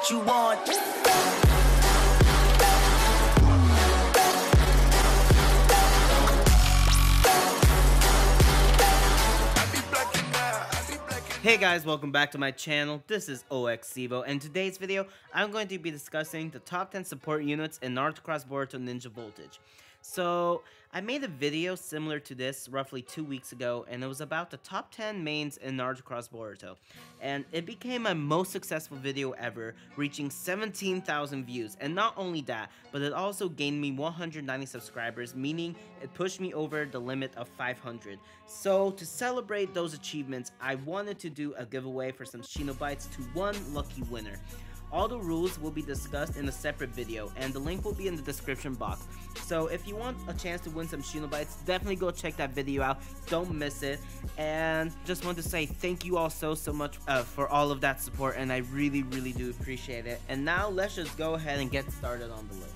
what you want. Hey guys, welcome back to my channel. This is oXevo, and in today's video, I'm going to be discussing the top 10 support units in Naruto x Boruto Ninja Voltage. So, I made a video similar to this roughly 2 weeks ago, and it was about the top 10 mains in Naruto x Boruto. And it became my most successful video ever, reaching 17,000 views. And not only that, but it also gained me 190 subscribers, meaning it pushed me over the limit of 500. So, to celebrate those achievements, I wanted to do a giveaway for some Shinobites to one lucky winner. All the rules will be discussed in a separate video, and the link will be in the description box. So if you want a chance to win some Shinobites, definitely go check that video out. Don't miss it. And just want to say thank you all so much for all of that support, and I really do appreciate it. And now let's just go ahead and get started on the list.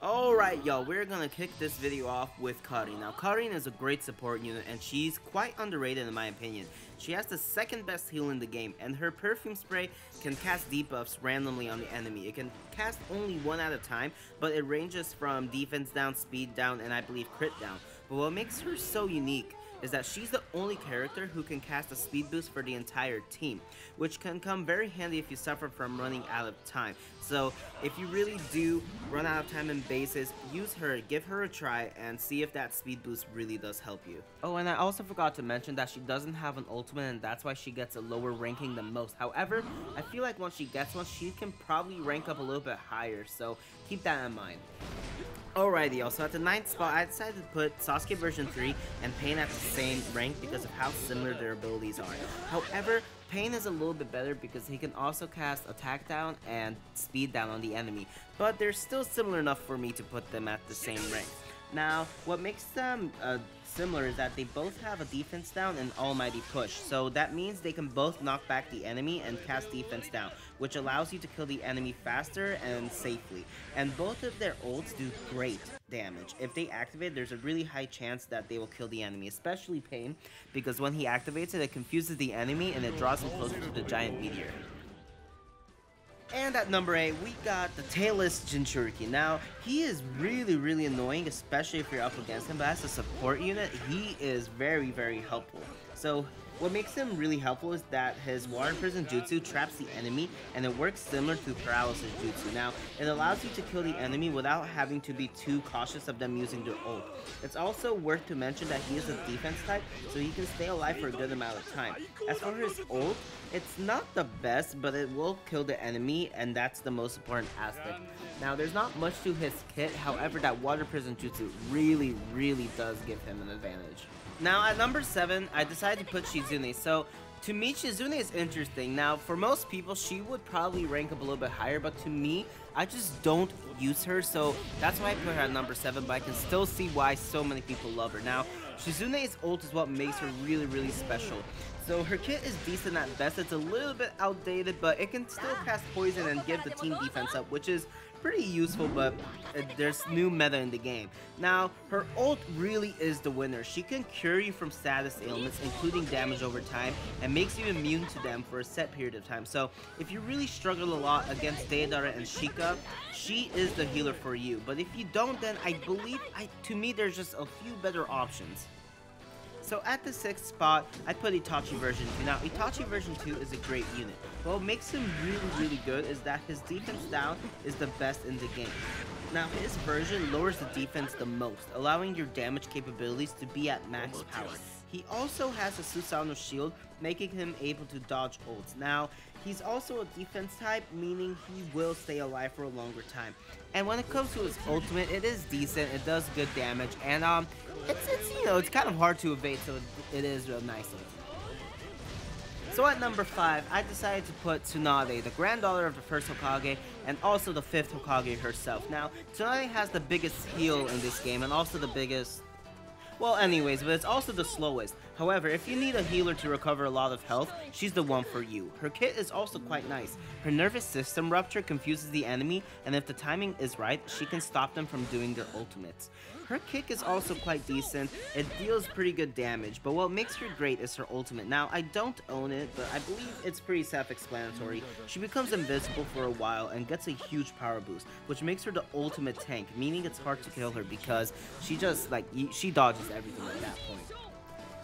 Alright y'all, we're gonna kick this video off with Karin. Now Karin is a great support unit, and she's quite underrated in my opinion. She has the second best heal in the game, and her perfume spray can cast debuffs randomly on the enemy. It can cast only one at a time, but it ranges from defense down, speed down, and I believe crit down. But what makes her so unique is that she's the only character who can cast a speed boost for the entire team, which can come very handy if you suffer from running out of time. So if you really do run out of time in bases, use her, give her a try, and see if that speed boost really does help you. Oh, and I also forgot to mention that she doesn't have an ultimate, and that's why she gets a lower ranking than most. However, I feel like once she gets one, she can probably rank up a little bit higher, so keep that in mind. Alrighty y'all, so at the 9th spot, I decided to put Sasuke version 3 and Pain at the same rank because of how similar their abilities are. However, Pain is a little bit better because he can also cast attack down and speed down on the enemy, but they're still similar enough for me to put them at the same rank. Now, what makes them similar is that they both have a defense down and almighty push, so that means they can both knock back the enemy and cast defense down, which allows you to kill the enemy faster and safely. And both of their ults do great damage. If they activate, there's a really high chance that they will kill the enemy, especially Pain, because when he activates it, it confuses the enemy and it draws him closer to the giant meteor. And at number 8, we got the Tailless Jinchuriki. Now, he is really annoying, especially if you're up against him, but as a support unit, he is very helpful. So, what makes him really helpful is that his Water Prison Jutsu traps the enemy, and it works similar to Paralysis Jutsu. Now, it allows you to kill the enemy without having to be too cautious of them using their ult. It's also worth to mention that he is a defense type, so he can stay alive for a good amount of time. As for his ult, it's not the best, but it will kill the enemy, and that's the most important aspect. Now, there's not much to his kit, however, that Water Prison Jutsu really does give him an advantage. Now, at number 7, I decided to put Shizune. So, to me, Shizune is interesting. Now, for most people, she would probably rank up a little bit higher, but to me, I just don't use her, so that's why I put her at number 7, but I can still see why so many people love her. Now, Shizune's ult is what makes her really special. So her kit is decent at best. It's a little bit outdated, but it can still cast poison and give the team defense up, which is pretty useful, but there's new meta in the game. Now, her ult really is the winner. She can cure you from status ailments, including damage over time, and makes you immune to them for a set period of time. So, if you really struggle a lot against Deidara and Shika, she is the healer for you. But if you don't, then I believe, to me, there's just a few better options. So at the 6th spot, I put Itachi version 2. Now, Itachi version 2 is a great unit. What makes him really good is that his defense down is the best in the game. Now, his version lowers the defense the most, allowing your damage capabilities to be at max power. He also has a Susanoo shield, making him able to dodge ults. Now, he's also a defense type, meaning he will stay alive for a longer time. And when it comes to his ultimate, it is decent, it does good damage, and it's kind of hard to evade, so it is real nice. So at number 5, I decided to put Tsunade, the granddaughter of the first Hokage, and also the 5th Hokage herself. Now, Tsunade has the biggest heal in this game, and also the biggest... Well, anyways, but it's also the slowest. However, if you need a healer to recover a lot of health, she's the one for you. Her kit is also quite nice. Her nervous system rupture confuses the enemy, and if the timing is right, she can stop them from doing their ultimates. Her kick is also quite decent. It deals pretty good damage, but what makes her great is her ultimate. Now, I don't own it, but I believe it's pretty self-explanatory. She becomes invisible for a while and gets a huge power boost, which makes her the ultimate tank, meaning it's hard to kill her because she just, she dodges everything at that point.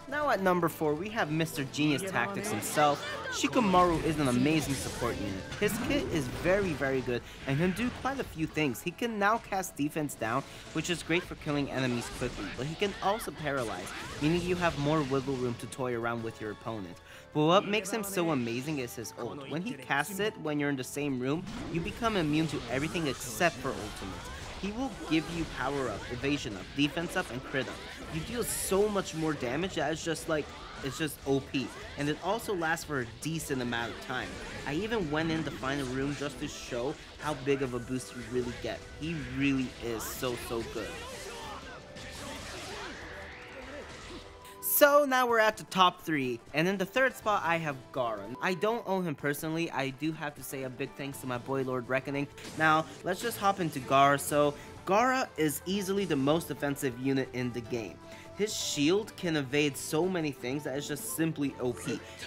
Now at number 4, we have Mr. Genius Tactics himself. Shikamaru is an amazing support unit. His kit is very good and can do quite a few things. He can now cast defense down, which is great for killing enemies quickly, but he can also paralyze, meaning you have more wiggle room to toy around with your opponent. But what makes him so amazing is his ult. When he casts it when you're in the same room, you become immune to everything except for ultimates. He will give you power up, evasion up, defense up, and crit up. You deal so much more damage that it's just OP, and it also lasts for a decent amount of time. I even went in to find a room just to show how big of a boost you really get. He really is so good. So now we're at the top 3, and in the 3rd spot I have Gaara. I don't own him personally. I do have to say a big thanks to my boy Lord Reckoning. Now let's just hop into Gaara. So Gaara is easily the most offensive unit in the game. His shield can evade so many things that it's just simply OP.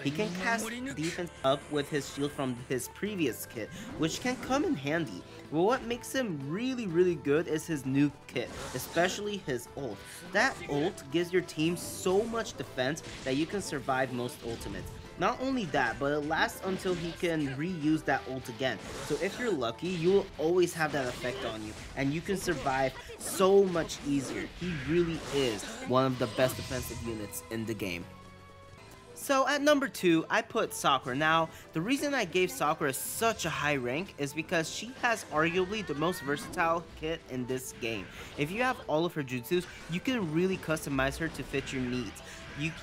He can cast defense up with his shield from his previous kit, which can come in handy. But what makes him really good is his new kit, especially his ult. That ult gives your team so much defense that you can survive most ultimates. Not only that, but it lasts until he can reuse that ult again. So if you're lucky, you will always have that effect on you, and you can survive so much easier. He really is one of the best defensive units in the game. So at number 2, I put Sakura. Now, the reason I gave Sakura such a high rank is because she has arguably the most versatile kit in this game. If you have all of her jutsus, you can really customize her to fit your needs.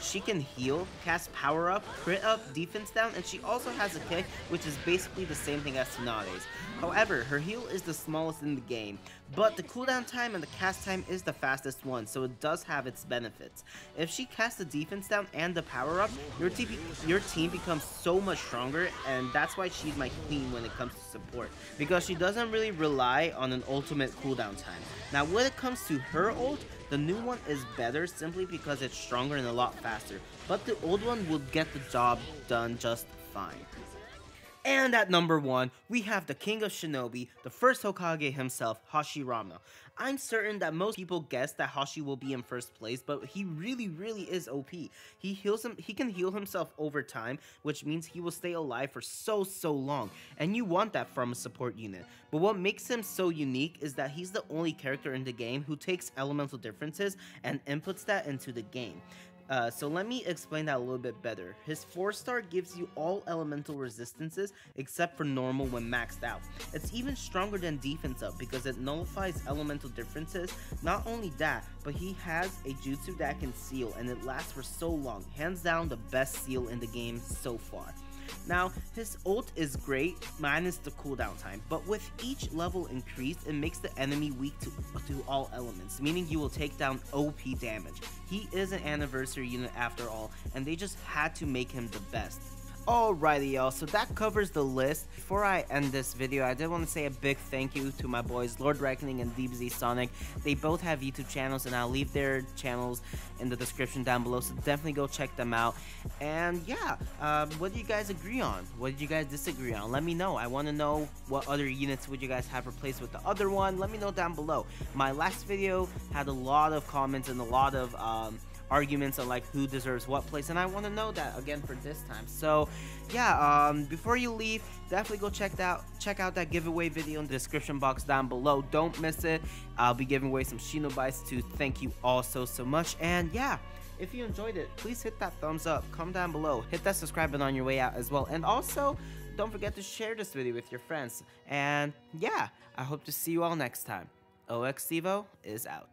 She can heal, cast power up, crit up, defense down, and she also has a kick which is basically the same thing as Tsunade's. However, her heal is the smallest in the game, but the cooldown time and the cast time is the fastest one, so it does have its benefits. If she casts the defense down and the power up, your team becomes so much stronger, and that's why she's my queen when it comes to support, because she doesn't really rely on an ultimate cooldown time. Now when it comes to her ult, the new one is better simply because it's stronger and a lot faster, but the old one will get the job done just fine. And at number 1, we have the king of Shinobi, the first Hokage himself, Hashirama. I'm certain that most people guessed that Hashi will be in first place, but he really is OP. He can heal himself over time, which means he will stay alive for so long, and you want that from a support unit. But what makes him so unique is that he's the only character in the game who takes elemental differences and inputs that into the game. So let me explain that a little bit better. His 4-star gives you all elemental resistances except for normal when maxed out. It's even stronger than defense up because it nullifies elemental differences. Not only that, but he has a jutsu that can seal and it lasts for so long. Hands down the best seal in the game so far. Now, his ult is great, minus the cooldown time, but with each level increased, it makes the enemy weak to all elements, meaning you will take down OP damage. He is an anniversary unit after all, and they just had to make him the best. Alrighty y'all, so that covers the list. Before I end this video, I did want to say a big thank you to my boys Lord Reckoning and DBZ Sonic. They both have YouTube channels and I'll leave their channels in the description down below, so definitely go check them out. And yeah, what do you guys agree on? What did you guys disagree on? Let me know. I want to know what other units would you guys have replaced with the other one. Let me know down below. My last video had a lot of comments and a lot of arguments on like who deserves what place, and I want to know that again for this time. So yeah, before you leave, definitely go check out that giveaway video in the description box down below. Don't miss it. I'll be giving away some Shinobis to thank you all so much. And yeah, if you enjoyed it, please hit that thumbs up, comment down below, hit that subscribe button on your way out as well, and also don't forget to share this video with your friends. And yeah, I hope to see you all next time. oXevo is out.